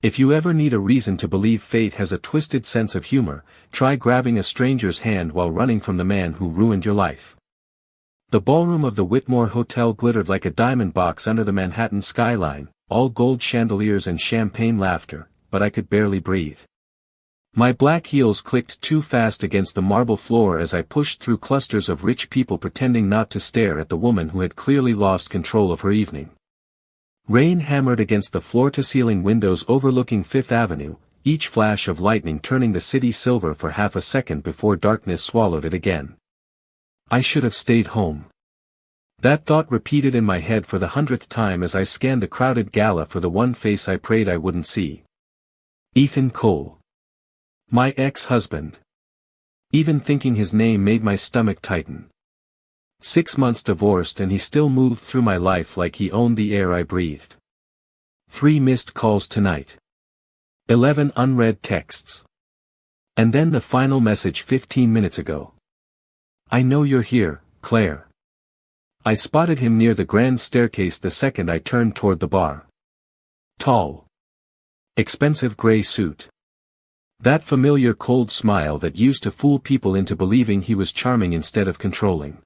If you ever need a reason to believe fate has a twisted sense of humor, try grabbing a stranger's hand while running from the man who ruined your life. The ballroom of the Whitmore Hotel glittered like a diamond box under the Manhattan skyline, all gold chandeliers and champagne laughter, but I could barely breathe. My black heels clicked too fast against the marble floor as I pushed through clusters of rich people pretending not to stare at the woman who had clearly lost control of her evening. Rain hammered against the floor-to-ceiling windows overlooking Fifth Avenue, each flash of lightning turning the city silver for half a second before darkness swallowed it again. I should have stayed home. That thought repeated in my head for the 100th time as I scanned the crowded gala for the one face I prayed I wouldn't see. Ethan Cole. My ex-husband. Even thinking his name made my stomach tighten. 6 months divorced and he still moved through my life like he owned the air I breathed. 3 missed calls tonight. 11 unread texts. And then the final message 15 minutes ago. I know you're here, Claire. I spotted him near the grand staircase the second I turned toward the bar. Tall. Expensive gray suit. That familiar cold smile that used to fool people into believing he was charming instead of controlling.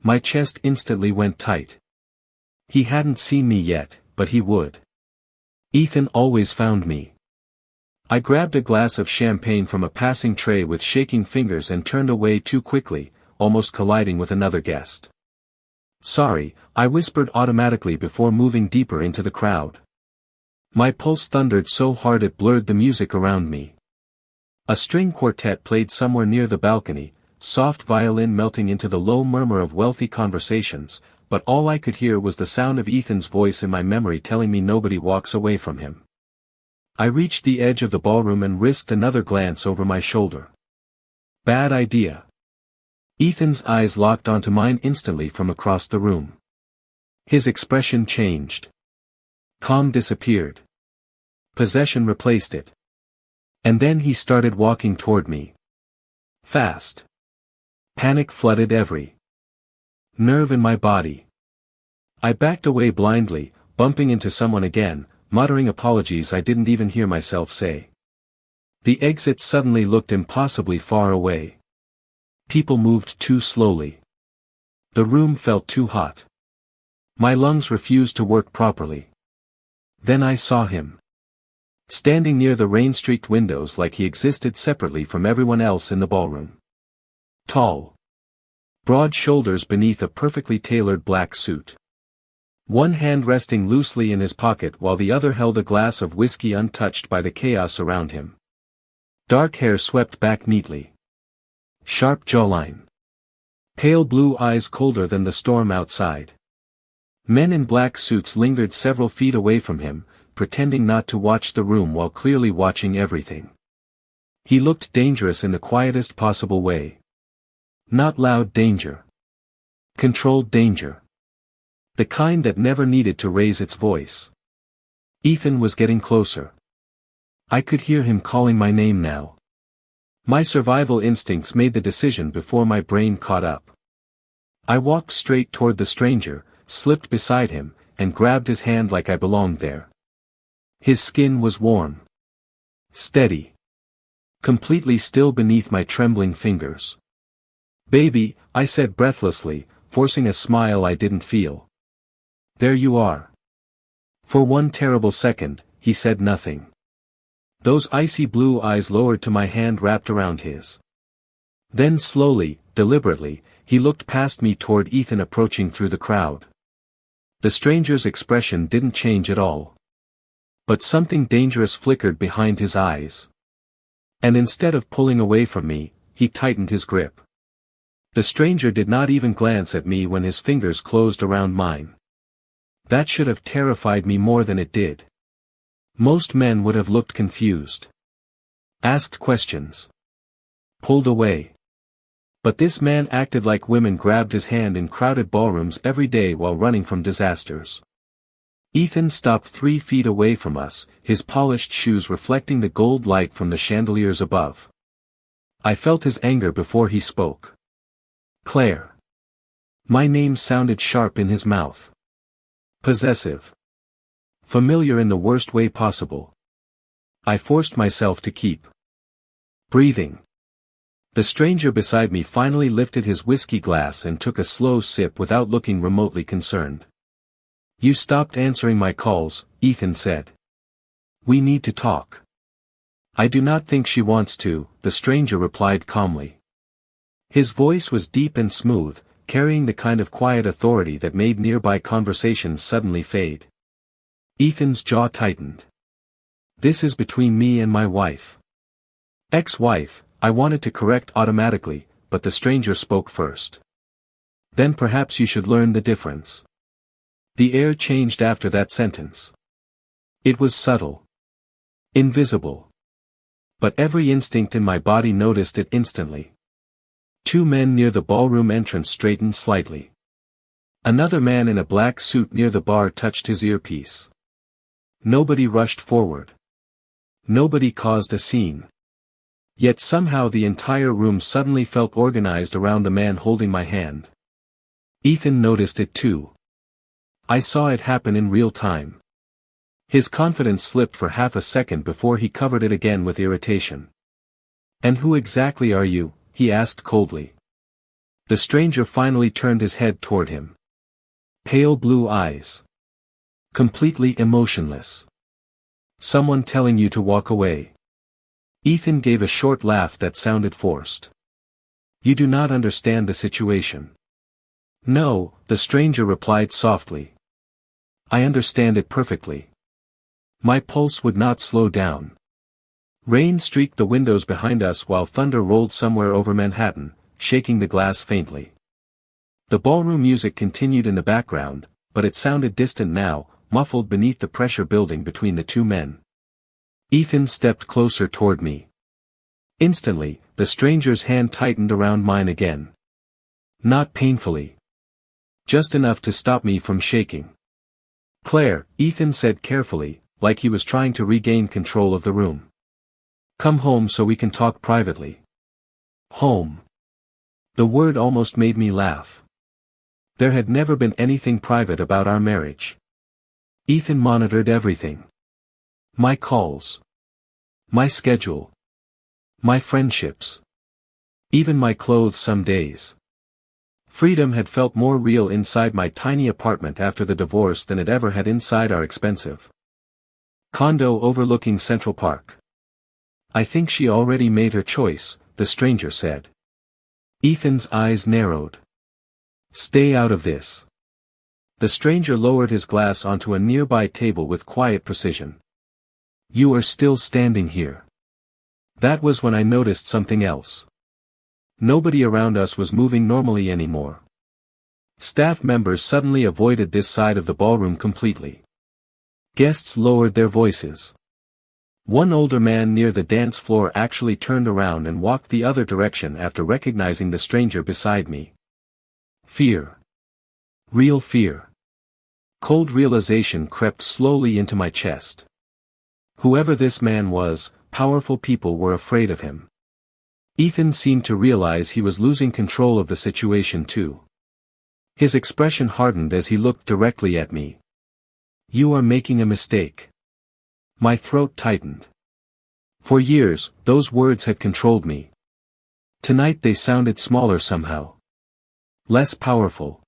My chest instantly went tight. He hadn't seen me yet, but he would. Ethan always found me. I grabbed a glass of champagne from a passing tray with shaking fingers and turned away too quickly, almost colliding with another guest. Sorry, I whispered automatically before moving deeper into the crowd. My pulse thundered so hard it blurred the music around me. A string quartet played somewhere near the balcony, soft violin melting into the low murmur of wealthy conversations, but all I could hear was the sound of Ethan's voice in my memory telling me nobody walks away from him. I reached the edge of the ballroom and risked another glance over my shoulder. Bad idea. Ethan's eyes locked onto mine instantly from across the room. His expression changed. Calm disappeared. Possession replaced it. And then he started walking toward me. Fast. Panic flooded every nerve in my body. I backed away blindly, bumping into someone again, muttering apologies I didn't even hear myself say. The exit suddenly looked impossibly far away. People moved too slowly. The room felt too hot. My lungs refused to work properly. Then I saw him. Standing near the rain-streaked windows like he existed separately from everyone else in the ballroom. Tall. Broad shoulders beneath a perfectly tailored black suit. One hand resting loosely in his pocket while the other held a glass of whiskey untouched by the chaos around him. Dark hair swept back neatly. Sharp jawline. Pale blue eyes colder than the storm outside. Men in black suits lingered several feet away from him, pretending not to watch the room while clearly watching everything. He looked dangerous in the quietest possible way. Not loud danger. Controlled danger. The kind that never needed to raise its voice. Ethan was getting closer. I could hear him calling my name now. My survival instincts made the decision before my brain caught up. I walked straight toward the stranger, slipped beside him, and grabbed his hand like I belonged there. His skin was warm. Steady. Completely still beneath my trembling fingers. Baby, I said breathlessly, forcing a smile I didn't feel. There you are. For one terrible second, he said nothing. Those icy blue eyes lowered to my hand wrapped around his. Then slowly, deliberately, he looked past me toward Ethan approaching through the crowd. The stranger's expression didn't change at all. But something dangerous flickered behind his eyes. And instead of pulling away from me, he tightened his grip. The stranger did not even glance at me when his fingers closed around mine. That should have terrified me more than it did. Most men would have looked confused. Asked questions. Pulled away. But this man acted like women grabbed his hand in crowded ballrooms every day while running from disasters. Ethan stopped 3 feet away from us, his polished shoes reflecting the gold light from the chandeliers above. I felt his anger before he spoke. Claire. My name sounded sharp in his mouth. Possessive. Familiar in the worst way possible. I forced myself to keep breathing. The stranger beside me finally lifted his whiskey glass and took a slow sip without looking remotely concerned. You stopped answering my calls, Ethan said. We need to talk. I do not think she wants to, the stranger replied calmly. His voice was deep and smooth, carrying the kind of quiet authority that made nearby conversations suddenly fade. Ethan's jaw tightened. This is between me and my wife. Ex-wife, I wanted to correct automatically, but the stranger spoke first. Then perhaps you should learn the difference. The air changed after that sentence. It was subtle. Invisible. But every instinct in my body noticed it instantly. Two men near the ballroom entrance straightened slightly. Another man in a black suit near the bar touched his earpiece. Nobody rushed forward. Nobody caused a scene. Yet somehow the entire room suddenly felt organized around the man holding my hand. Ethan noticed it too. I saw it happen in real time. His confidence slipped for half a second before he covered it again with irritation. And who exactly are you? He asked coldly. The stranger finally turned his head toward him. Pale blue eyes. Completely emotionless. Someone telling you to walk away. Ethan gave a short laugh that sounded forced. You do not understand the situation. No, the stranger replied softly. I understand it perfectly. My pulse would not slow down. Rain streaked the windows behind us while thunder rolled somewhere over Manhattan, shaking the glass faintly. The ballroom music continued in the background, but it sounded distant now, muffled beneath the pressure building between the two men. Ethan stepped closer toward me. Instantly, the stranger's hand tightened around mine again. Not painfully. Just enough to stop me from shaking. Claire, Ethan said carefully, like he was trying to regain control of the room. Come home so we can talk privately. Home. The word almost made me laugh. There had never been anything private about our marriage. Ethan monitored everything. My calls. My schedule. My friendships. Even my clothes some days. Freedom had felt more real inside my tiny apartment after the divorce than it ever had inside our expensive condo overlooking Central Park. I think she already made her choice, the stranger said. Ethan's eyes narrowed. Stay out of this. The stranger lowered his glass onto a nearby table with quiet precision. You are still standing here. That was when I noticed something else. Nobody around us was moving normally anymore. Staff members suddenly avoided this side of the ballroom completely. Guests lowered their voices. One older man near the dance floor actually turned around and walked the other direction after recognizing the stranger beside me. Fear. Real fear. Cold realization crept slowly into my chest. Whoever this man was, powerful people were afraid of him. Ethan seemed to realize he was losing control of the situation too. His expression hardened as he looked directly at me. You are making a mistake. My throat tightened. For years, those words had controlled me. Tonight they sounded smaller somehow. Less powerful.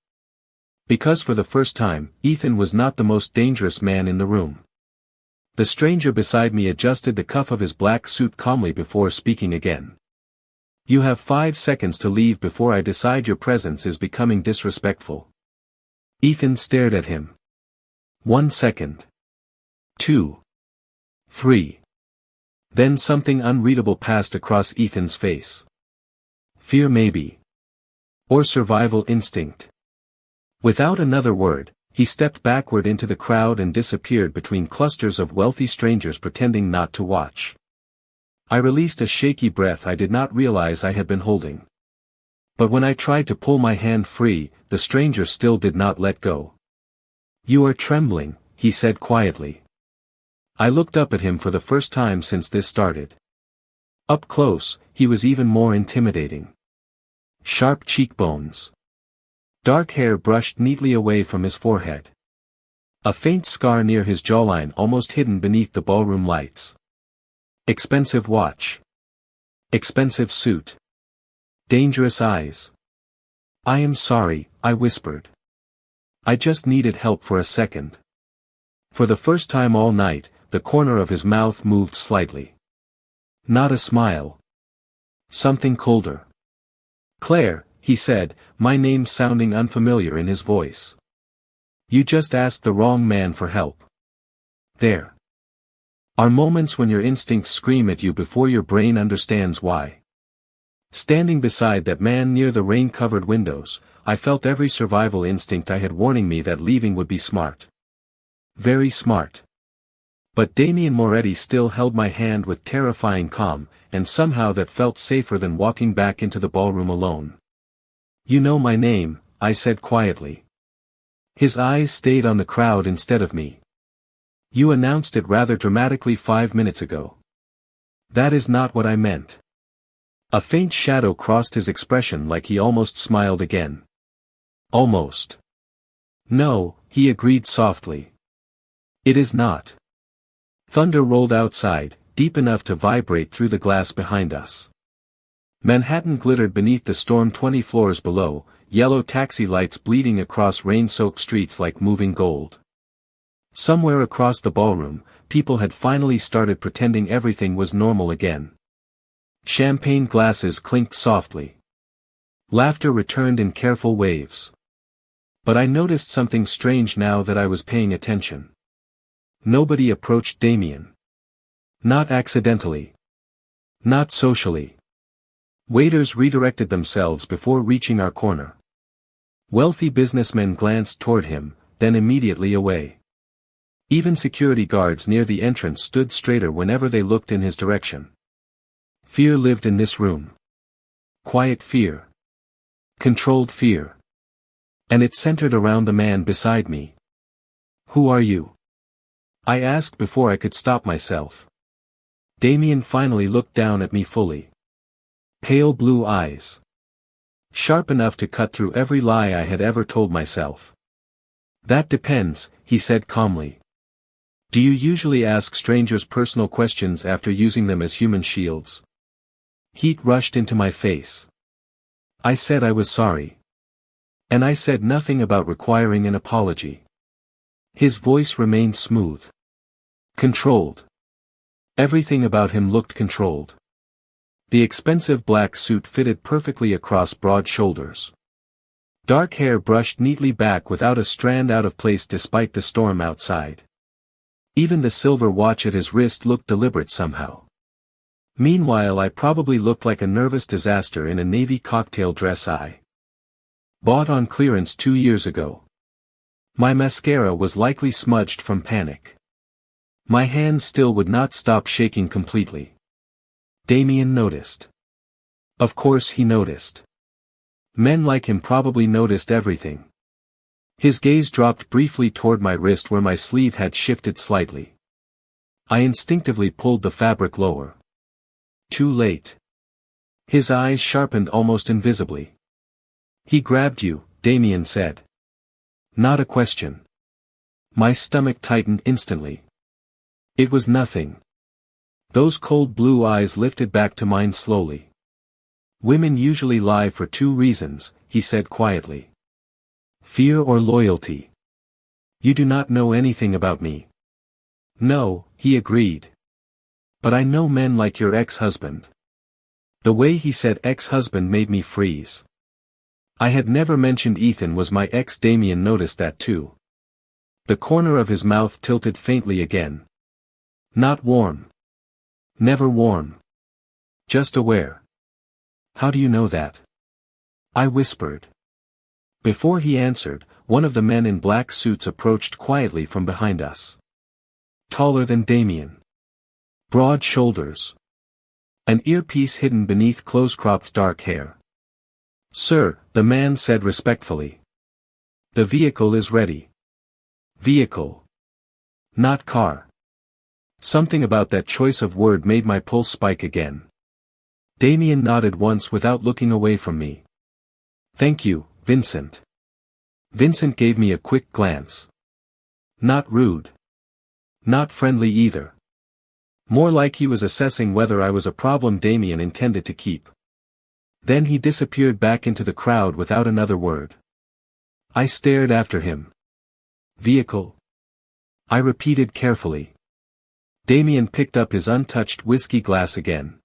Because for the first time, Ethan was not the most dangerous man in the room. The stranger beside me adjusted the cuff of his black suit calmly before speaking again. You have 5 seconds to leave before I decide your presence is becoming disrespectful. Ethan stared at him. 1 second. 2. 3. Then something unreadable passed across Ethan's face. Fear maybe. Or survival instinct. Without another word, he stepped backward into the crowd and disappeared between clusters of wealthy strangers pretending not to watch. I released a shaky breath I did not realize I had been holding. But when I tried to pull my hand free, the stranger still did not let go. You are trembling, he said quietly. I looked up at him for the first time since this started. Up close, he was even more intimidating. Sharp cheekbones. Dark hair brushed neatly away from his forehead. A faint scar near his jawline almost hidden beneath the ballroom lights. Expensive watch. Expensive suit. Dangerous eyes. I am sorry, I whispered. I just needed help for a second. For the first time all night, the corner of his mouth moved slightly. Not a smile. Something colder. Claire, he said, my name sounding unfamiliar in his voice. You just asked the wrong man for help. There are moments when your instincts scream at you before your brain understands why. Standing beside that man near the rain-covered windows, I felt every survival instinct I had warning me that leaving would be smart. Very smart. But Damien Moretti still held my hand with terrifying calm, and somehow that felt safer than walking back into the ballroom alone. You know my name, I said quietly. His eyes stayed on the crowd instead of me. You announced it rather dramatically 5 minutes ago. That is not what I meant. A faint shadow crossed his expression like he almost smiled again. Almost. No, he agreed softly. It is not. Thunder rolled outside, deep enough to vibrate through the glass behind us. Manhattan glittered beneath the storm 20 floors below, yellow taxi lights bleeding across rain-soaked streets like moving gold. Somewhere across the ballroom, people had finally started pretending everything was normal again. Champagne glasses clinked softly. Laughter returned in careful waves. But I noticed something strange now that I was paying attention. Nobody approached Damien. Not accidentally. Not socially. Waiters redirected themselves before reaching our corner. Wealthy businessmen glanced toward him, then immediately away. Even security guards near the entrance stood straighter whenever they looked in his direction. Fear lived in this room. Quiet fear. Controlled fear. And it centered around the man beside me. Who are you? I asked before I could stop myself. Damien finally looked down at me fully. Pale blue eyes. Sharp enough to cut through every lie I had ever told myself. That depends, he said calmly. Do you usually ask strangers personal questions after using them as human shields? Heat rushed into my face. I said I was sorry. And I said nothing about requiring an apology. His voice remained smooth. Controlled. Everything about him looked controlled. The expensive black suit fitted perfectly across broad shoulders. Dark hair brushed neatly back without a strand out of place despite the storm outside. Even the silver watch at his wrist looked deliberate somehow. Meanwhile I probably looked like a nervous disaster in a navy cocktail dress I bought on clearance 2 years ago. My mascara was likely smudged from panic. My hands still would not stop shaking completely. Damien noticed. Of course he noticed. Men like him probably noticed everything. His gaze dropped briefly toward my wrist where my sleeve had shifted slightly. I instinctively pulled the fabric lower. Too late. His eyes sharpened almost invisibly. He grabbed you, Damien said. Not a question. My stomach tightened instantly. It was nothing. Those cold blue eyes lifted back to mine slowly. Women usually lie for 2 reasons, he said quietly. Fear or loyalty. You do not know anything about me. No, he agreed. But I know men like your ex-husband. The way he said ex-husband made me freeze. I had never mentioned Ethan was my ex. Damien noticed that too. The corner of his mouth tilted faintly again. Not warm. Never warm. Just aware. How do you know that? I whispered. Before he answered, one of the men in black suits approached quietly from behind us. Taller than Damien. Broad shoulders. An earpiece hidden beneath close-cropped dark hair. Sir, the man said respectfully. The vehicle is ready. Vehicle. Not car. Something about that choice of word made my pulse spike again. Damien nodded once without looking away from me. Thank you, Vincent. Vincent gave me a quick glance. Not rude. Not friendly either. More like he was assessing whether I was a problem Damien intended to keep. Then he disappeared back into the crowd without another word. I stared after him. Vehicle? I repeated carefully. Damien picked up his untouched whiskey glass again.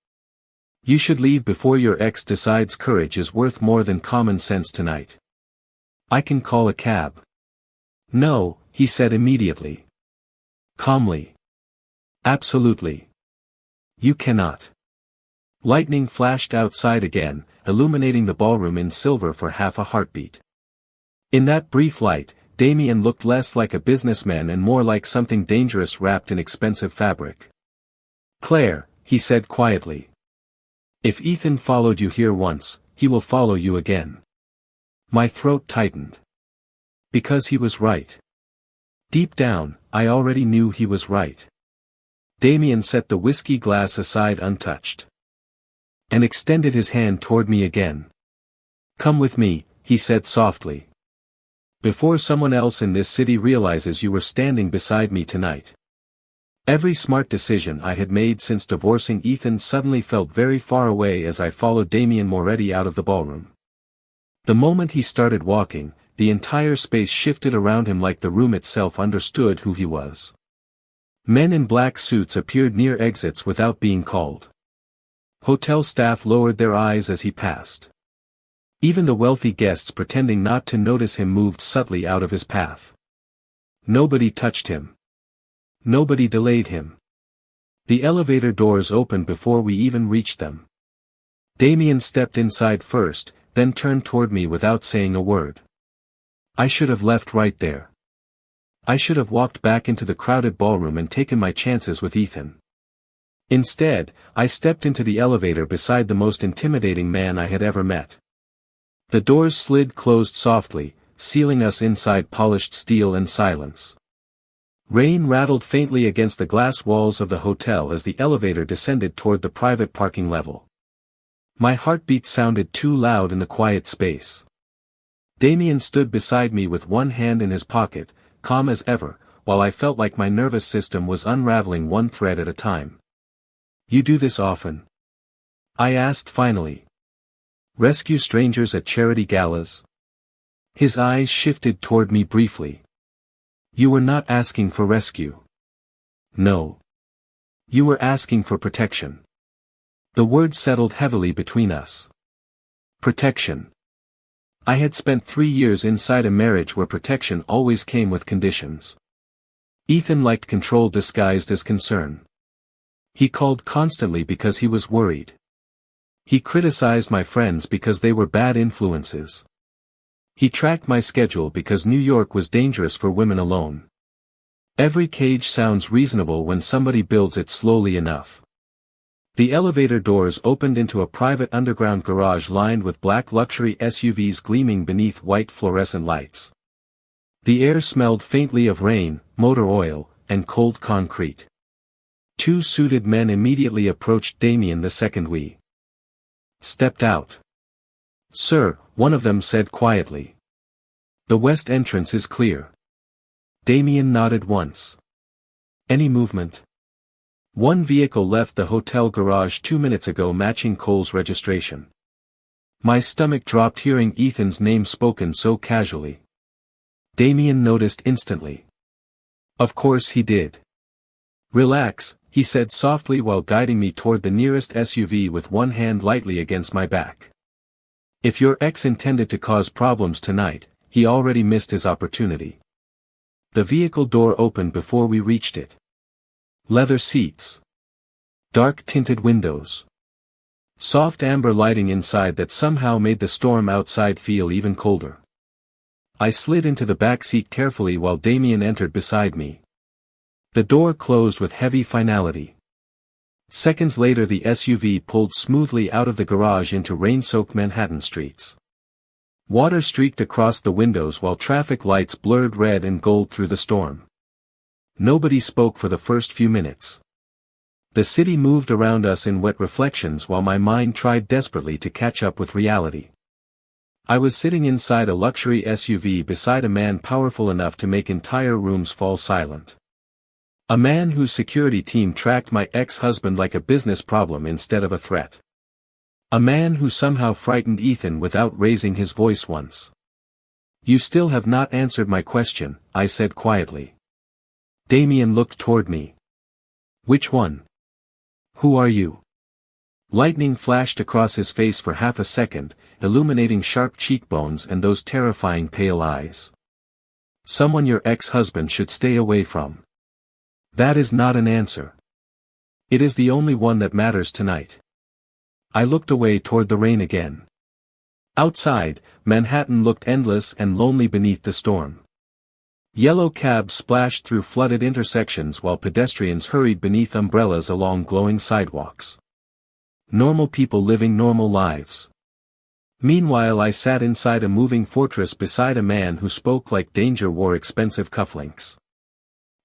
You should leave before your ex decides courage is worth more than common sense tonight. I can call a cab. No, he said immediately. Calmly. Absolutely. You cannot. Lightning flashed outside again, illuminating the ballroom in silver for half a heartbeat. In that brief light, Damien looked less like a businessman and more like something dangerous wrapped in expensive fabric. Claire, he said quietly. If Ethan followed you here once, he will follow you again. My throat tightened. Because he was right. Deep down, I already knew he was right. Damien set the whiskey glass aside untouched. And extended his hand toward me again. Come with me, he said softly. Before someone else in this city realizes you were standing beside me tonight. Every smart decision I had made since divorcing Ethan suddenly felt very far away as I followed Damien Moretti out of the ballroom. The moment he started walking, the entire space shifted around him like the room itself understood who he was. Men in black suits appeared near exits without being called. Hotel staff lowered their eyes as he passed. Even the wealthy guests pretending not to notice him moved subtly out of his path. Nobody touched him. Nobody delayed him. The elevator doors opened before we even reached them. Damien stepped inside first, then turned toward me without saying a word. I should have left right there. I should have walked back into the crowded ballroom and taken my chances with Ethan. Instead, I stepped into the elevator beside the most intimidating man I had ever met. The doors slid closed softly, sealing us inside polished steel and silence. Rain rattled faintly against the glass walls of the hotel as the elevator descended toward the private parking level. My heartbeat sounded too loud in the quiet space. Damien stood beside me with one hand in his pocket, calm as ever, while I felt like my nervous system was unraveling one thread at a time. You do this often? I asked finally. Rescue strangers at charity galas? His eyes shifted toward me briefly. You were not asking for rescue. No. You were asking for protection. The word settled heavily between us. Protection. I had spent 3 years inside a marriage where protection always came with conditions. Ethan liked control disguised as concern. He called constantly because he was worried. He criticized my friends because they were bad influences. He tracked my schedule because New York was dangerous for women alone. Every cage sounds reasonable when somebody builds it slowly enough. The elevator doors opened into a private underground garage lined with black luxury SUVs gleaming beneath white fluorescent lights. The air smelled faintly of rain, motor oil, and cold concrete. 2 suited men immediately approached Damien the second we stepped out. Sir, one of them said quietly. The west entrance is clear. Damien nodded once. Any movement? One vehicle left the hotel garage 2 minutes ago matching Cole's registration. My stomach dropped hearing Ethan's name spoken so casually. Damien noticed instantly. Of course he did. Relax, he said softly while guiding me toward the nearest SUV with one hand lightly against my back. If your ex intended to cause problems tonight, he already missed his opportunity. The vehicle door opened before we reached it. Leather seats. Dark-tinted windows. Soft amber lighting inside that somehow made the storm outside feel even colder. I slid into the back seat carefully while Damien entered beside me. The door closed with heavy finality. Seconds later the SUV pulled smoothly out of the garage into rain-soaked Manhattan streets. Water streaked across the windows while traffic lights blurred red and gold through the storm. Nobody spoke for the first few minutes. The city moved around us in wet reflections while my mind tried desperately to catch up with reality. I was sitting inside a luxury SUV beside a man powerful enough to make entire rooms fall silent. A man whose security team tracked my ex-husband like a business problem instead of a threat. A man who somehow frightened Ethan without raising his voice once. "You still have not answered my question," I said quietly. Damien looked toward me. "Which one? Who are you?" Lightning flashed across his face for half a second, illuminating sharp cheekbones and those terrifying pale eyes. "Someone your ex-husband should stay away from." "That is not an answer. It is the only one that matters tonight." I looked away toward the rain again. Outside, Manhattan looked endless and lonely beneath the storm. Yellow cabs splashed through flooded intersections while pedestrians hurried beneath umbrellas along glowing sidewalks. Normal people living normal lives. Meanwhile, I sat inside a moving fortress beside a man who spoke like danger wore expensive cufflinks.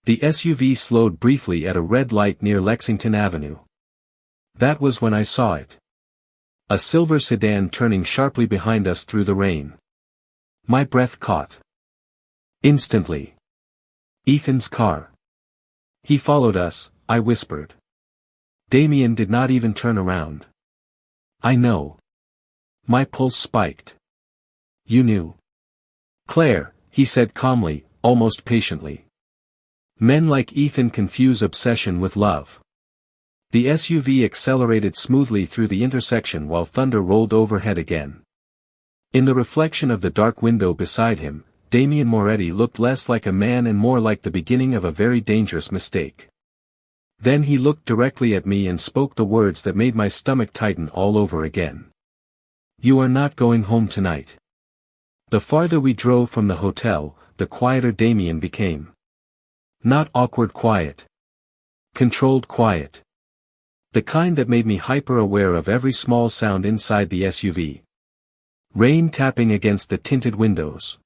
The SUV slowed briefly at a red light near Lexington Avenue. That was when I saw it. A silver sedan turning sharply behind us through the rain. My breath caught. Instantly. Ethan's car. "He followed us," I whispered. Damien did not even turn around. "I know." My pulse spiked. "You knew." "Claire," he said calmly, almost patiently. "Men like Ethan confuse obsession with love." The SUV accelerated smoothly through the intersection while thunder rolled overhead again. In the reflection of the dark window beside him, Damien Moretti looked less like a man and more like the beginning of a very dangerous mistake. Then he looked directly at me and spoke the words that made my stomach tighten all over again. "You are not going home tonight." The farther we drove from the hotel, the quieter Damien became. Not awkward quiet. Controlled quiet. The kind that made me hyper-aware of every small sound inside the SUV. Rain tapping against the tinted windows.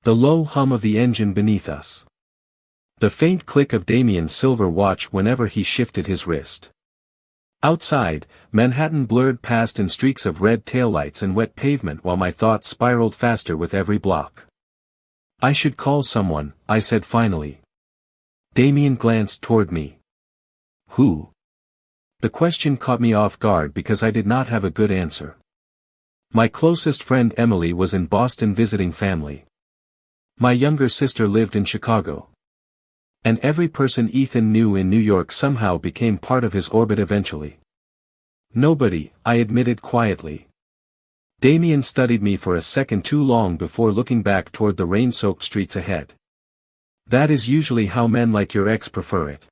The low hum of the engine beneath us. The faint click of Damien's silver watch whenever he shifted his wrist. Outside, Manhattan blurred past in streaks of red taillights and wet pavement while my thoughts spiraled faster with every block. "I should call someone," I said finally. Damien glanced toward me. "Who?" The question caught me off guard because I did not have a good answer. My closest friend Emily was in Boston visiting family. My younger sister lived in Chicago. And every person Ethan knew in New York somehow became part of his orbit eventually. "Nobody," I admitted quietly. Damien studied me for a second too long before looking back toward the rain-soaked streets ahead. "That is usually how men like your ex prefer it."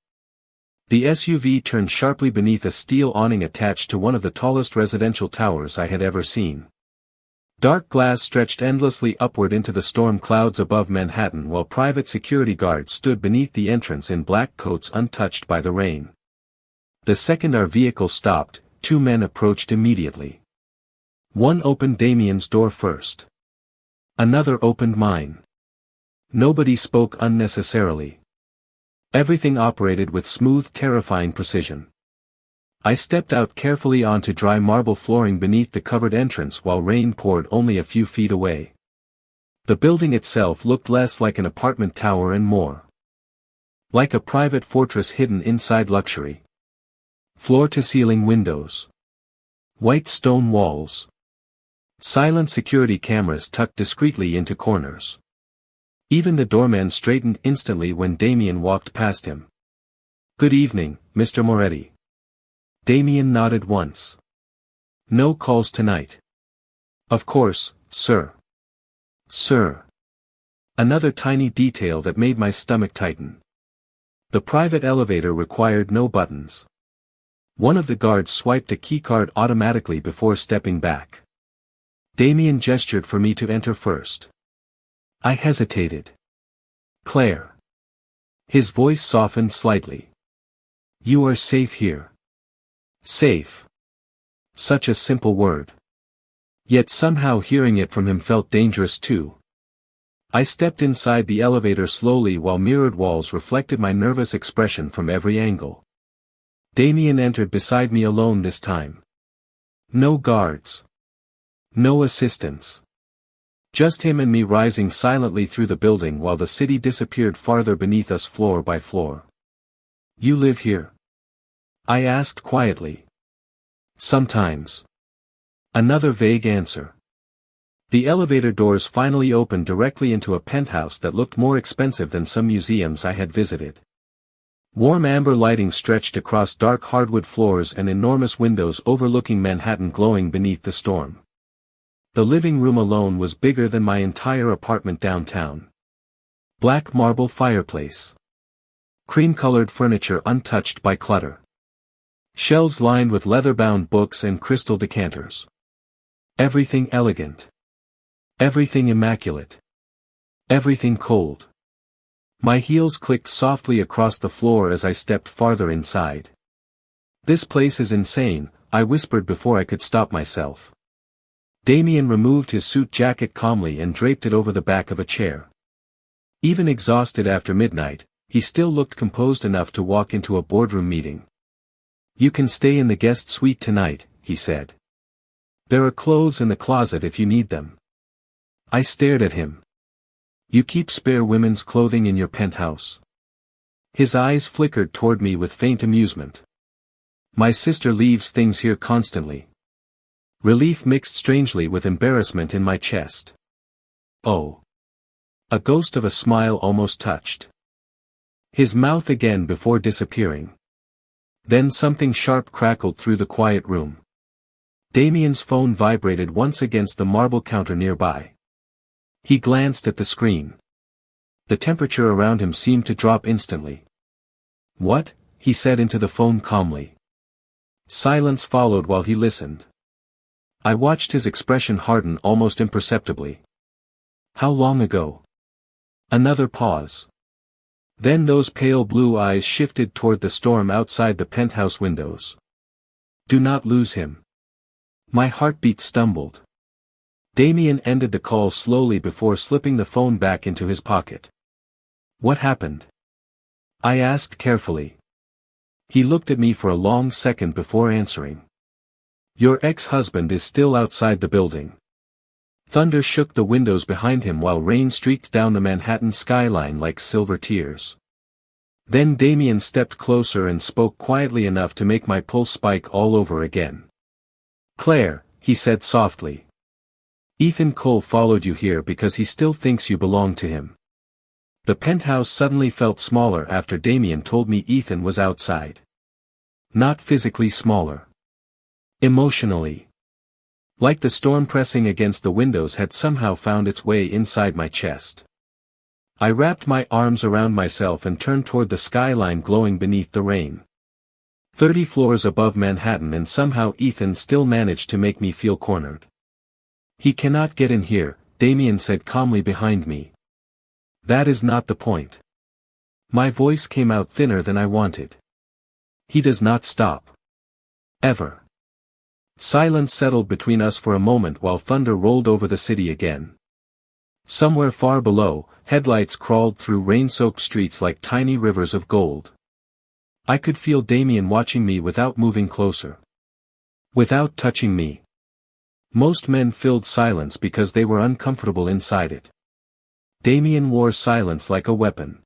The SUV turned sharply beneath a steel awning attached to one of the tallest residential towers I had ever seen. Dark glass stretched endlessly upward into the storm clouds above Manhattan while private security guards stood beneath the entrance in black coats untouched by the rain. The second our vehicle stopped, two men approached immediately. One opened Damien's door first. Another opened mine. Nobody spoke unnecessarily. Everything operated with smooth, terrifying precision. I stepped out carefully onto dry marble flooring beneath the covered entrance while rain poured only a few feet away. The building itself looked less like an apartment tower and more like a private fortress hidden inside luxury. Floor-to-ceiling windows. White stone walls. Silent security cameras tucked discreetly into corners. Even the doorman straightened instantly when Damien walked past him. "Good evening, Mr. Moretti." Damien nodded once. "No calls tonight." "Of course, sir." "Sir." Another tiny detail that made my stomach tighten. The private elevator required no buttons. One of the guards swiped a keycard automatically before stepping back. Damien gestured for me to enter first. I hesitated. "Claire." His voice softened slightly. "You are safe here." Safe. Such a simple word. Yet somehow hearing it from him felt dangerous too. I stepped inside the elevator slowly while mirrored walls reflected my nervous expression from every angle. Damien entered beside me alone this time. No guards. No assistants. Just him and me rising silently through the building while the city disappeared farther beneath us floor by floor. You live here? I asked quietly. Sometimes. Another vague answer. The elevator doors finally opened directly into a penthouse that looked more expensive than some museums I had visited. Warm amber lighting stretched across dark hardwood floors and enormous windows overlooking Manhattan glowing beneath the storm. The living room alone was bigger than my entire apartment downtown. Black marble fireplace. Cream-colored furniture untouched by clutter. Shelves lined with leather-bound books and crystal decanters. Everything elegant. Everything immaculate. Everything cold. My heels clicked softly across the floor as I stepped farther inside. This place is insane, I whispered before I could stop myself. Damien removed his suit jacket calmly and draped it over the back of a chair. Even exhausted after midnight, he still looked composed enough to walk into a boardroom meeting. You can stay in the guest suite tonight, he said. There are clothes in the closet if you need them. I stared at him. You keep spare women's clothing in your penthouse? His eyes flickered toward me with faint amusement. My sister leaves things here constantly. Relief mixed strangely with embarrassment in my chest. Oh. A ghost of a smile almost touched his mouth again before disappearing. Then something sharp crackled through the quiet room. Damien's phone vibrated once against the marble counter nearby. He glanced at the screen. The temperature around him seemed to drop instantly. What? He said into the phone calmly. Silence followed while he listened. I watched his expression harden almost imperceptibly. How long ago? Another pause. Then those pale blue eyes shifted toward the storm outside the penthouse windows. Do not lose him. My heartbeat stumbled. Damien ended the call slowly before slipping the phone back into his pocket. What happened? I asked carefully. He looked at me for a long second before answering. Your ex-husband is still outside the building. Thunder shook the windows behind him while rain streaked down the Manhattan skyline like silver tears. Then Damien stepped closer and spoke quietly enough to make my pulse spike all over again. Claire, he said softly. Ethan Cole followed you here because he still thinks you belong to him. The penthouse suddenly felt smaller after Damien told me Ethan was outside. Not physically smaller. Emotionally. Like the storm pressing against the windows had somehow found its way inside my chest. I wrapped my arms around myself and turned toward the skyline glowing beneath the rain. 30 floors above Manhattan, and somehow Ethan still managed to make me feel cornered. He cannot get in here, Damien said calmly behind me. That is not the point. My voice came out thinner than I wanted. He does not stop. Ever. Silence settled between us for a moment while thunder rolled over the city again. Somewhere far below, headlights crawled through rain-soaked streets like tiny rivers of gold. I could feel Damien watching me without moving closer. Without touching me. Most men filled silence because they were uncomfortable inside it. Damien wore silence like a weapon.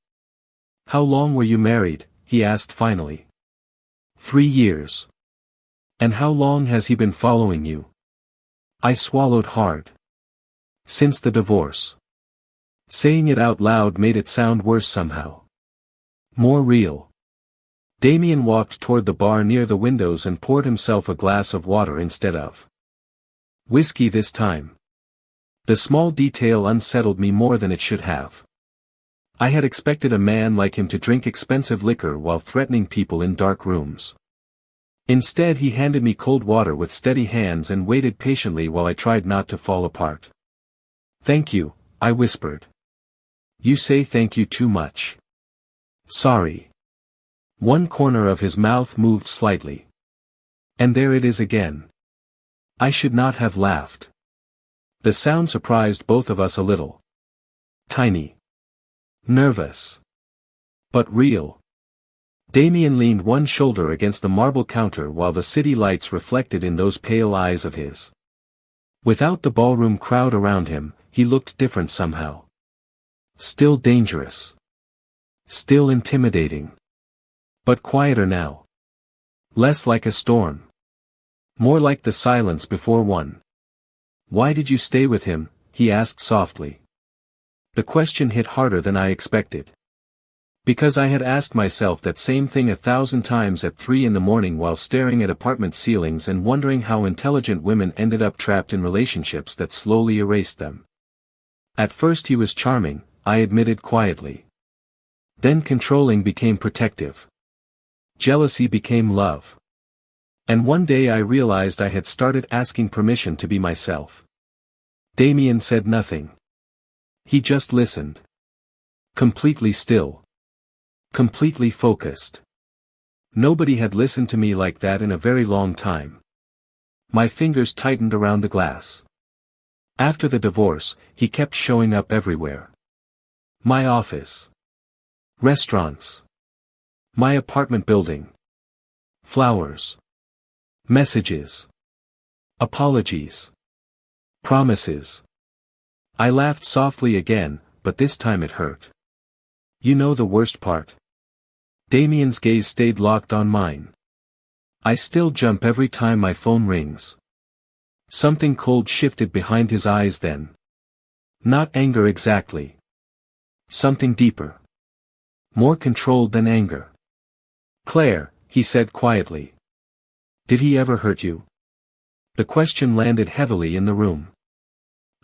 How long were you married? He asked finally. 3 years. And how long has he been following you? I swallowed hard. Since the divorce. Saying it out loud made it sound worse somehow. More real. Damien walked toward the bar near the windows and poured himself a glass of water instead of whiskey this time. The small detail unsettled me more than it should have. I had expected a man like him to drink expensive liquor while threatening people in dark rooms. Instead he handed me cold water with steady hands and waited patiently while I tried not to fall apart. Thank you, I whispered. You say thank you too much. Sorry. One corner of his mouth moved slightly. And there it is again. I should not have laughed. The sound surprised both of us a little. Tiny. Nervous. But real. Damien leaned one shoulder against the marble counter while the city lights reflected in those pale eyes of his. Without the ballroom crowd around him, he looked different somehow. Still dangerous. Still intimidating. But quieter now. Less like a storm. More like the silence before one. "Why did you stay with him?" he asked softly. The question hit harder than I expected. Because I had asked myself that same thing 1,000 times at 3 in the morning while staring at apartment ceilings and wondering how intelligent women ended up trapped in relationships that slowly erased them. At first he was charming, I admitted quietly. Then controlling became protective. Jealousy became love. And one day I realized I had started asking permission to be myself. Damien said nothing. He just listened. Completely still. Completely focused. Nobody had listened to me like that in a very long time. My fingers tightened around the glass. After the divorce, he kept showing up everywhere. My office. Restaurants. My apartment building. Flowers. Messages. Apologies. Promises. I laughed softly again, but this time it hurt. You know the worst part? Damien's gaze stayed locked on mine. I still jump every time my phone rings. Something cold shifted behind his eyes then. Not anger exactly. Something deeper. More controlled than anger. "Claire," he said quietly. "Did he ever hurt you?" The question landed heavily in the room.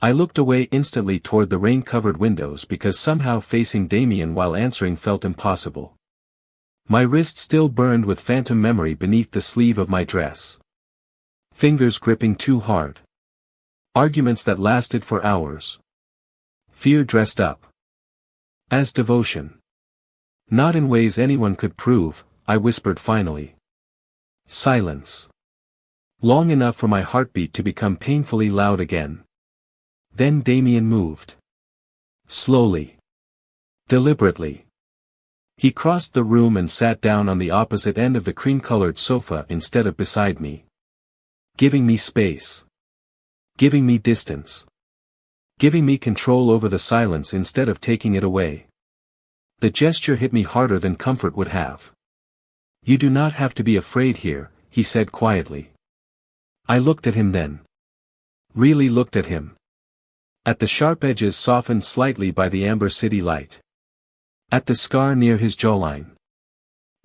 I looked away instantly toward the rain-covered windows because somehow facing Damien while answering felt impossible. My wrist still burned with phantom memory beneath the sleeve of my dress. Fingers gripping too hard. Arguments that lasted for hours. Fear dressed up as devotion. Not in ways anyone could prove, I whispered finally. Silence. Long enough for my heartbeat to become painfully loud again. Then Damien moved. Slowly. Deliberately. He crossed the room and sat down on the opposite end of the cream-colored sofa instead of beside me. Giving me space. Giving me distance. Giving me control over the silence instead of taking it away. The gesture hit me harder than comfort would have. "You do not have to be afraid here," he said quietly. I looked at him then. Really looked at him. At the sharp edges softened slightly by the amber city light. At the scar near his jawline.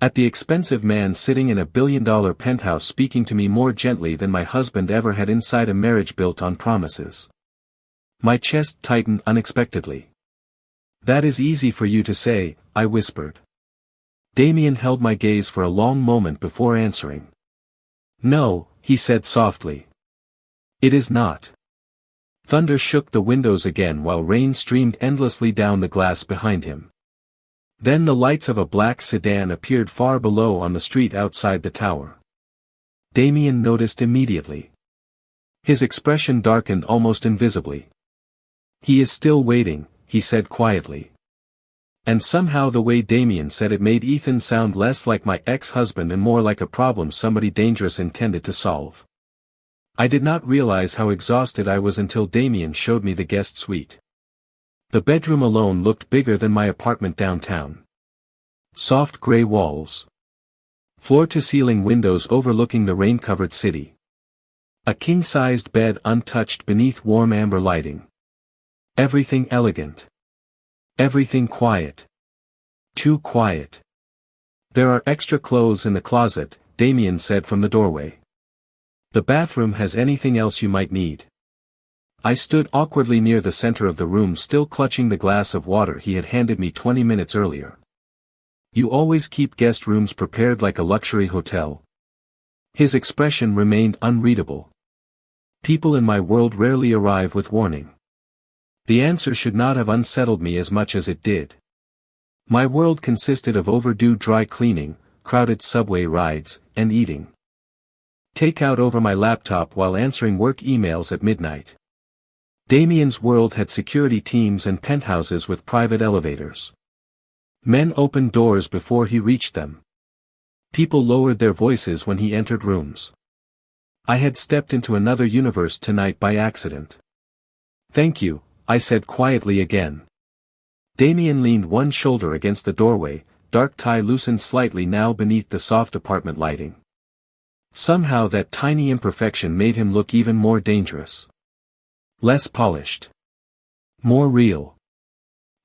At the expensive man sitting in a billion-dollar penthouse speaking to me more gently than my husband ever had inside a marriage built on promises. My chest tightened unexpectedly. "That is easy for you to say," I whispered. Damien held my gaze for a long moment before answering. "No," he said softly. "It is not." Thunder shook the windows again while rain streamed endlessly down the glass behind him. Then the lights of a black sedan appeared far below on the street outside the tower. Damien noticed immediately. His expression darkened almost invisibly. "He is still waiting," he said quietly. And somehow the way Damien said it made Ethan sound less like my ex-husband and more like a problem somebody dangerous intended to solve. I did not realize how exhausted I was until Damien showed me the guest suite. The bedroom alone looked bigger than my apartment downtown. Soft gray walls. Floor-to-ceiling windows overlooking the rain-covered city. A king-sized bed untouched beneath warm amber lighting. Everything elegant. Everything quiet. Too quiet. "There are extra clothes in the closet," Damien said from the doorway. "The bathroom has anything else you might need." I stood awkwardly near the center of the room still clutching the glass of water he had handed me 20 minutes earlier. "You always keep guest rooms prepared like a luxury hotel?" His expression remained unreadable. People in my world rarely arrive with warning. The answer should not have unsettled me as much as it did. My world consisted of overdue dry cleaning, crowded subway rides, and eating takeout over my laptop while answering work emails at midnight. Damien's world had security teams and penthouses with private elevators. Men opened doors before he reached them. People lowered their voices when he entered rooms. I had stepped into another universe tonight by accident. "Thank you," I said quietly again. Damien leaned one shoulder against the doorway, dark tie loosened slightly now beneath the soft apartment lighting. Somehow that tiny imperfection made him look even more dangerous. Less polished. More real.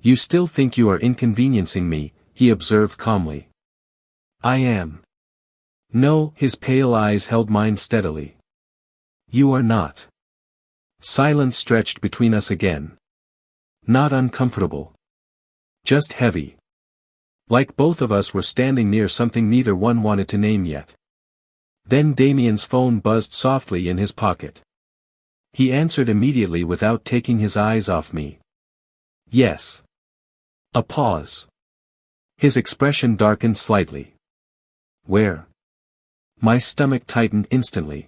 "You still think you are inconveniencing me," he observed calmly. "I am." "No," his pale eyes held mine steadily. "You are not." Silence stretched between us again. Not uncomfortable. Just heavy. Like both of us were standing near something neither one wanted to name yet. Then Damien's phone buzzed softly in his pocket. He answered immediately without taking his eyes off me. "Yes." A pause. His expression darkened slightly. "Where?" My stomach tightened instantly.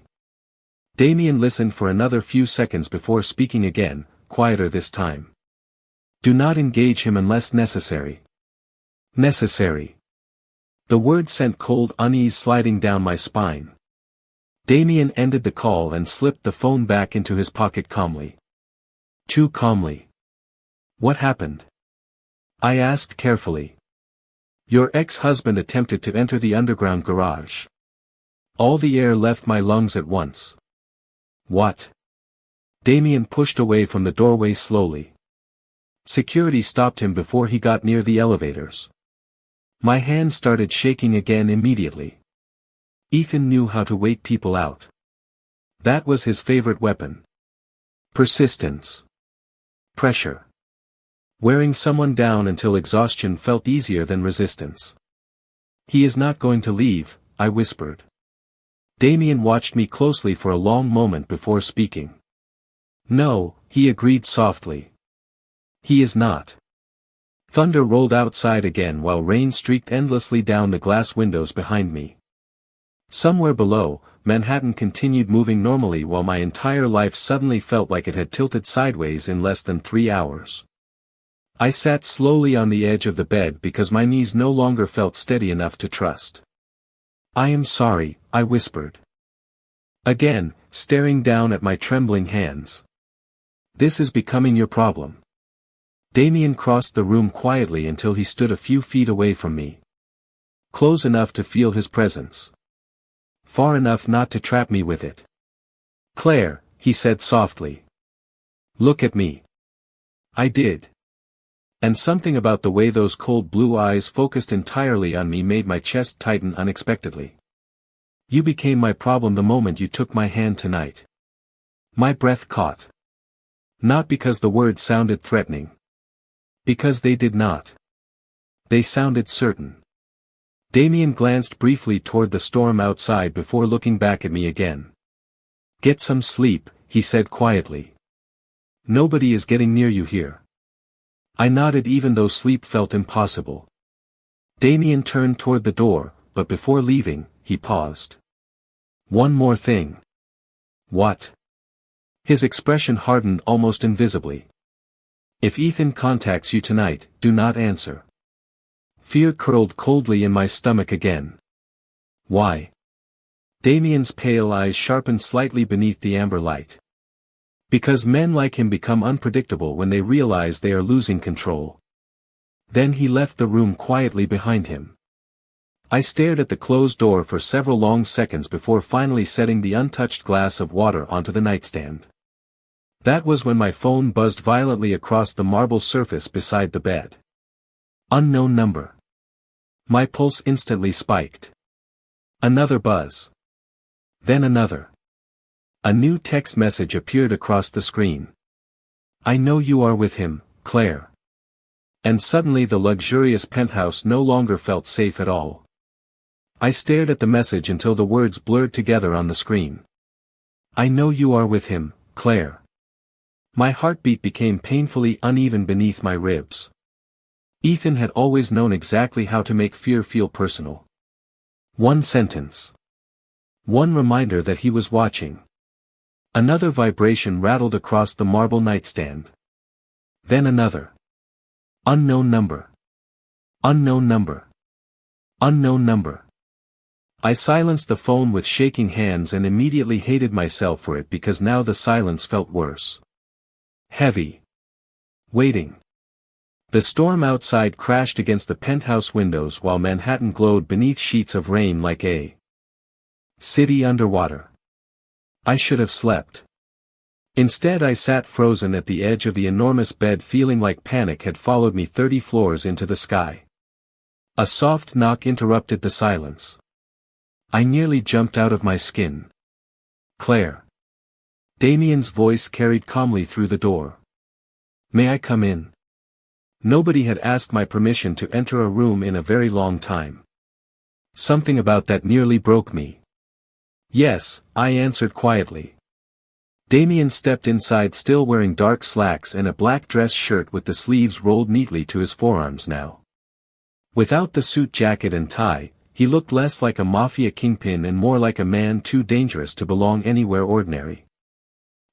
Damien listened for another few seconds before speaking again, quieter this time. "Do not engage him unless necessary." Necessary. The word sent cold unease sliding down my spine. Damien ended the call and slipped the phone back into his pocket calmly. Too calmly. "What happened?" I asked carefully. "Your ex-husband attempted to enter the underground garage." All the air left my lungs at once. "What?" Damien pushed away from the doorway slowly. Security stopped him before he got near the elevators. My hand started shaking again immediately. Ethan knew how to wait people out. That was his favorite weapon. Persistence. Pressure. Wearing someone down until exhaustion felt easier than resistance. "He is not going to leave," I whispered. Damien watched me closely for a long moment before speaking. "No," he agreed softly. "He is not." Thunder rolled outside again while rain streaked endlessly down the glass windows behind me. Somewhere below, Manhattan continued moving normally while my entire life suddenly felt like it had tilted sideways in less than 3 hours. I sat slowly on the edge of the bed because my knees no longer felt steady enough to trust. "I am sorry," I whispered. Again, staring down at my trembling hands. "This is becoming your problem." Damien crossed the room quietly until he stood a few feet away from me. Close enough to feel his presence. Far enough not to trap me with it. "Claire," he said softly. "Look at me." I did. And something about the way those cold blue eyes focused entirely on me made my chest tighten unexpectedly. "You became my problem the moment you took my hand tonight." My breath caught. Not because the words sounded threatening. Because they did not. They sounded certain. Damien glanced briefly toward the storm outside before looking back at me again. "Get some sleep," he said quietly. "Nobody is getting near you here." I nodded even though sleep felt impossible. Damien turned toward the door, but before leaving, he paused. "One more thing." "What?" His expression hardened almost invisibly. "If Ethan contacts you tonight, do not answer." Fear curled coldly in my stomach again. "Why?" Damien's pale eyes sharpened slightly beneath the amber light. "Because men like him become unpredictable when they realize they are losing control." Then he left the room quietly behind him. I stared at the closed door for several long seconds before finally setting the untouched glass of water onto the nightstand. That was when my phone buzzed violently across the marble surface beside the bed. Unknown number. My pulse instantly spiked. Another buzz. Then another. A new text message appeared across the screen. "I know you are with him, Claire." And suddenly the luxurious penthouse no longer felt safe at all. I stared at the message until the words blurred together on the screen. "I know you are with him, Claire." My heartbeat became painfully uneven beneath my ribs. Ethan had always known exactly how to make fear feel personal. One sentence. One reminder that he was watching. Another vibration rattled across the marble nightstand. Then another. Unknown number. Unknown number. Unknown number. I silenced the phone with shaking hands and immediately hated myself for it because now the silence felt worse. Heavy. Waiting. The storm outside crashed against the penthouse windows while Manhattan glowed beneath sheets of rain like a city underwater. I should have slept. Instead I sat frozen at the edge of the enormous bed feeling like panic had followed me 30 floors into the sky. A soft knock interrupted the silence. I nearly jumped out of my skin. Claire. Damien's voice carried calmly through the door. May I come in? Nobody had asked my permission to enter a room in a very long time. Something about that nearly broke me. Yes, I answered quietly. Damien stepped inside still wearing dark slacks and a black dress shirt with the sleeves rolled neatly to his forearms now. Without the suit jacket and tie, he looked less like a mafia kingpin and more like a man too dangerous to belong anywhere ordinary.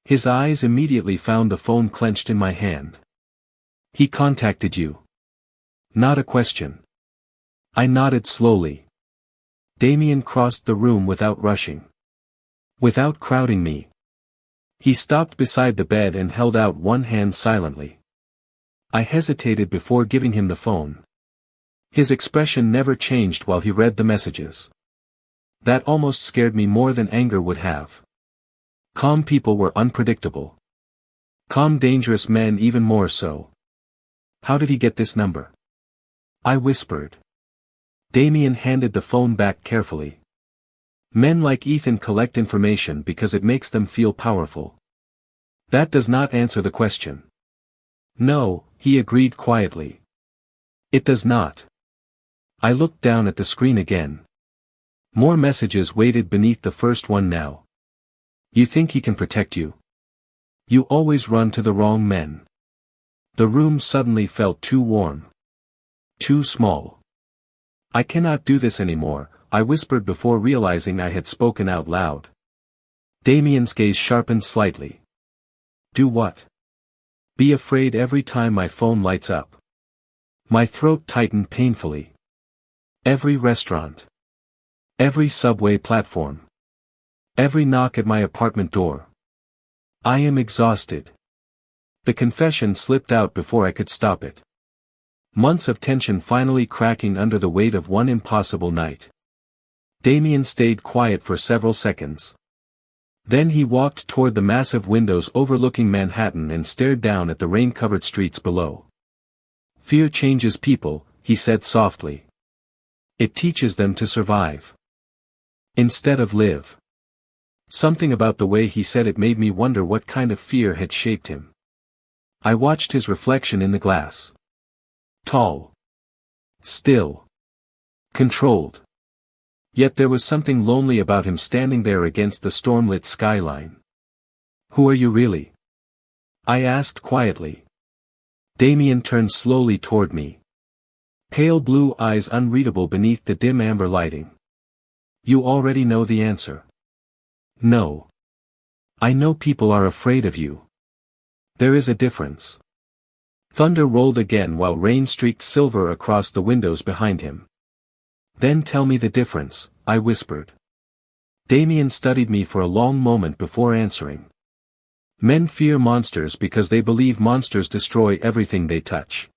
His eyes immediately found the phone clenched in my hand. He contacted you. Not a question. I nodded slowly. Damien crossed the room without rushing. Without crowding me. He stopped beside the bed and held out one hand silently. I hesitated before giving him the phone. His expression never changed while he read the messages. That almost scared me more than anger would have. Calm people were unpredictable. Calm dangerous men even more so. How did he get this number? I whispered. Damien handed the phone back carefully. Men like Ethan collect information because it makes them feel powerful. That does not answer the question. No, he agreed quietly. It does not. I looked down at the screen again. More messages waited beneath the first one now. You think he can protect you? You always run to the wrong men. The room suddenly felt too warm. Too small. I cannot do this anymore, I whispered before realizing I had spoken out loud. Damien's gaze sharpened slightly. Do what? Be afraid every time my phone lights up. My throat tightened painfully. Every restaurant. Every subway platform. Every knock at my apartment door. I am exhausted. The confession slipped out before I could stop it. Months of tension finally cracking under the weight of one impossible night. Damien stayed quiet for several seconds. Then he walked toward the massive windows overlooking Manhattan and stared down at the rain-covered streets below. Fear changes people, he said softly. It teaches them to survive. Instead of live. Something about the way he said it made me wonder what kind of fear had shaped him. I watched his reflection in the glass. Tall. Still. Controlled. Yet there was something lonely about him standing there against the storm-lit skyline. Who are you really? I asked quietly. Damien turned slowly toward me. Pale blue eyes unreadable beneath the dim amber lighting. You already know the answer. No. I know people are afraid of you. There is a difference. Thunder rolled again while rain streaked silver across the windows behind him. Then tell me the difference, I whispered. Damien studied me for a long moment before answering. Men fear monsters because they believe monsters destroy everything they touch.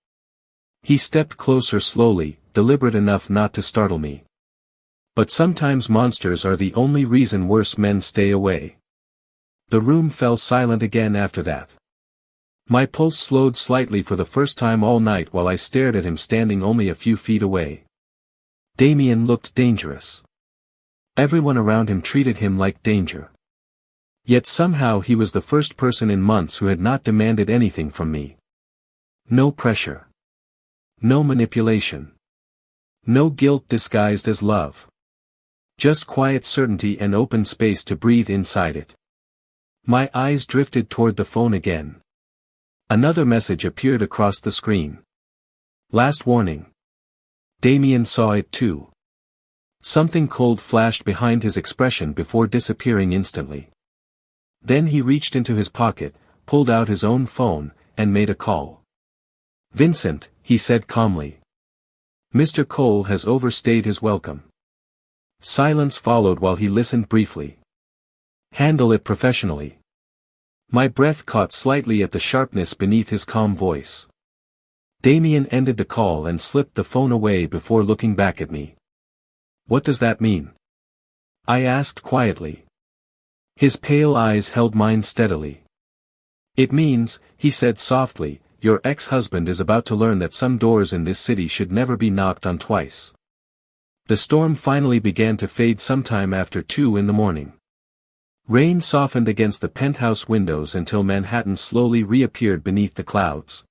He stepped closer slowly, deliberate enough not to startle me. But sometimes monsters are the only reason worse men stay away. The room fell silent again after that. My pulse slowed slightly for the first time all night while I stared at him standing only a few feet away. Damien looked dangerous. Everyone around him treated him like danger. Yet somehow he was the first person in months who had not demanded anything from me. No pressure. No manipulation. No guilt disguised as love. Just quiet certainty and open space to breathe inside it. My eyes drifted toward the phone again. Another message appeared across the screen. Last warning. Damien saw it too. Something cold flashed behind his expression before disappearing instantly. Then he reached into his pocket, pulled out his own phone, and made a call. Vincent, he said calmly. Mr. Cole has overstayed his welcome. Silence followed while he listened briefly. Handle it professionally. My breath caught slightly at the sharpness beneath his calm voice. Damien ended the call and slipped the phone away before looking back at me. "What does that mean?" I asked quietly. His pale eyes held mine steadily. "It means," he said softly, "your ex-husband is about to learn that some doors in this city should never be knocked on twice." The storm finally began to fade sometime after 2 in the morning. Rain softened against the penthouse windows until Manhattan slowly reappeared beneath the clouds.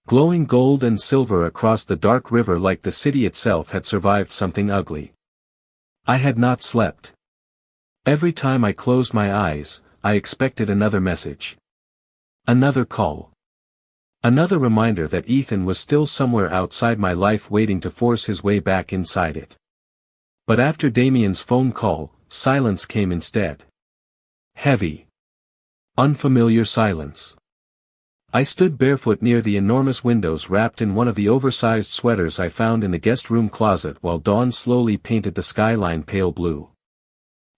Glowing gold and silver across the dark river like the city itself had survived something ugly. I had not slept. Every time I closed my eyes, I expected another message. Another call. Another reminder that Ethan was still somewhere outside my life waiting to force his way back inside it. But after Damien's phone call, silence came instead. Heavy. Unfamiliar silence. I stood barefoot near the enormous windows wrapped in one of the oversized sweaters I found in the guest room closet while dawn slowly painted the skyline pale blue.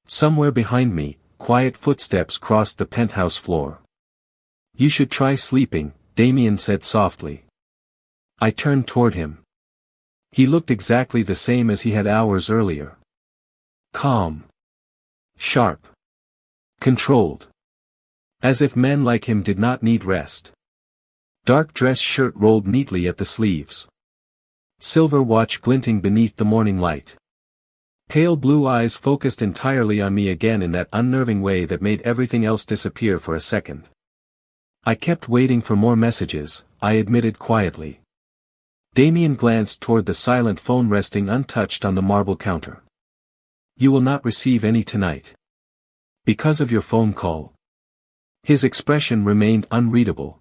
Somewhere behind me, quiet footsteps crossed the penthouse floor. "You should try sleeping," Damien said softly. I turned toward him. He looked exactly the same as he had hours earlier. Calm. Sharp. Controlled. As if men like him did not need rest. Dark dress shirt rolled neatly at the sleeves. Silver watch glinting beneath the morning light. Pale blue eyes focused entirely on me again in that unnerving way that made everything else disappear for a second. I kept waiting for more messages, I admitted quietly. Damien glanced toward the silent phone resting untouched on the marble counter. "You will not receive any tonight. Because of your phone call." His expression remained unreadable.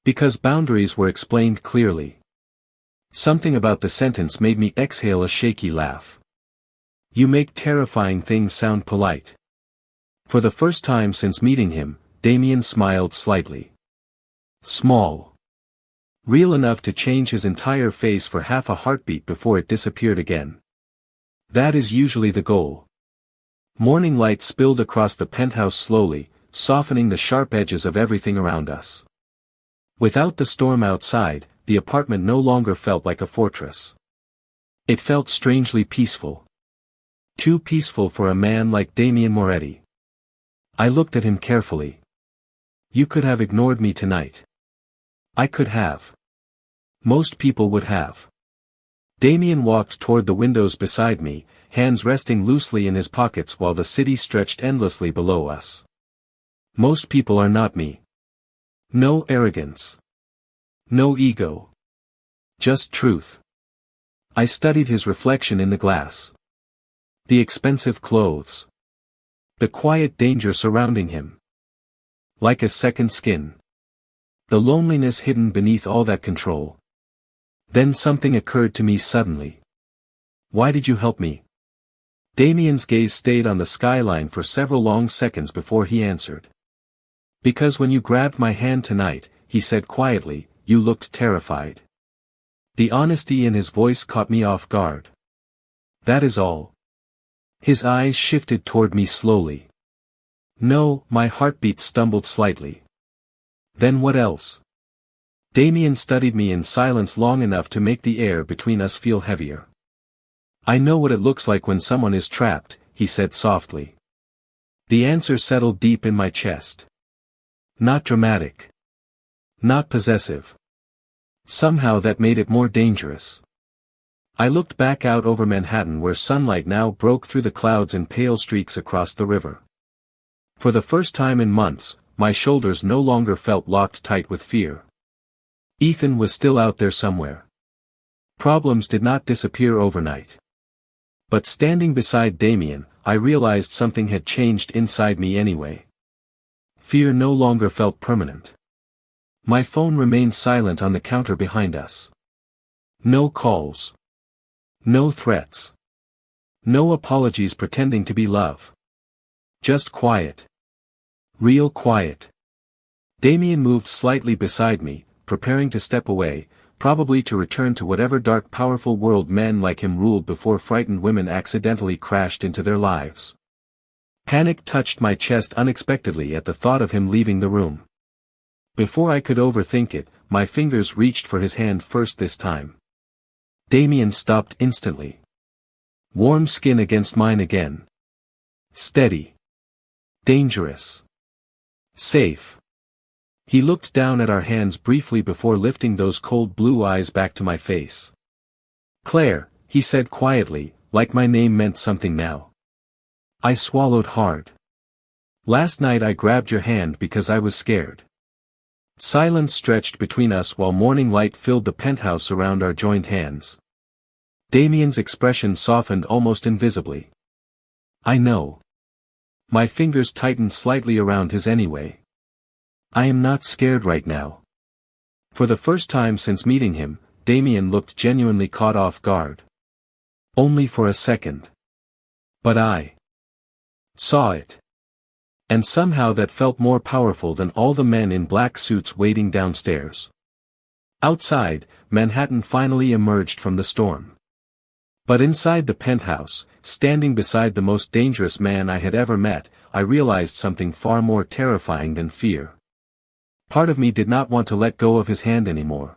Because boundaries were explained clearly. Something about the sentence made me exhale a shaky laugh. "You make terrifying things sound polite." For the first time since meeting him, Damien smiled slightly. Small. Real enough to change his entire face for half a heartbeat before it disappeared again. That is usually the goal. Morning light spilled across the penthouse slowly, softening the sharp edges of everything around us. Without the storm outside, the apartment no longer felt like a fortress. It felt strangely peaceful. Too peaceful for a man like Damien Moretti. I looked at him carefully. "You could have ignored me tonight." I could have. Most people would have. Damien walked toward the windows beside me, hands resting loosely in his pockets while the city stretched endlessly below us. Most people are not me. No arrogance. No ego. Just truth. I studied his reflection in the glass. The expensive clothes. The quiet danger surrounding him. Like a second skin. The loneliness hidden beneath all that control. Then something occurred to me suddenly. "Why did you help me?" Damien's gaze stayed on the skyline for several long seconds before he answered. "Because when you grabbed my hand tonight," he said quietly, "you looked terrified." The honesty in his voice caught me off guard. "That is all." His eyes shifted toward me slowly. "No," my heartbeat stumbled slightly. "Then what else?" Damien studied me in silence long enough to make the air between us feel heavier. "I know what it looks like when someone is trapped," he said softly. The answer settled deep in my chest. Not dramatic. Not possessive. Somehow that made it more dangerous. I looked back out over Manhattan where sunlight now broke through the clouds in pale streaks across the river. For the first time in months, my shoulders no longer felt locked tight with fear. Ethan was still out there somewhere. Problems did not disappear overnight. But standing beside Damien, I realized something had changed inside me anyway. Fear no longer felt permanent. My phone remained silent on the counter behind us. No calls. No threats. No apologies pretending to be love. Just quiet. Real quiet. Damien moved slightly beside me, preparing to step away, probably to return to whatever dark powerful world men like him ruled before frightened women accidentally crashed into their lives. Panic touched my chest unexpectedly at the thought of him leaving the room. Before I could overthink it, my fingers reached for his hand first this time. Damien stopped instantly. Warm skin against mine again. Steady. Dangerous. Safe. He looked down at our hands briefly before lifting those cold blue eyes back to my face. Claire, he said quietly, like my name meant something now. I swallowed hard. Last night I grabbed your hand because I was scared. Silence stretched between us while morning light filled the penthouse around our joined hands. Damien's expression softened almost invisibly. I know. My fingers tightened slightly around his anyway. I am not scared right now. For the first time since meeting him, Damien looked genuinely caught off guard. Only for a second. But I saw it. And somehow that felt more powerful than all the men in black suits waiting downstairs. Outside, Manhattan finally emerged from the storm. But inside the penthouse, standing beside the most dangerous man I had ever met, I realized something far more terrifying than fear. Part of me did not want to let go of his hand anymore.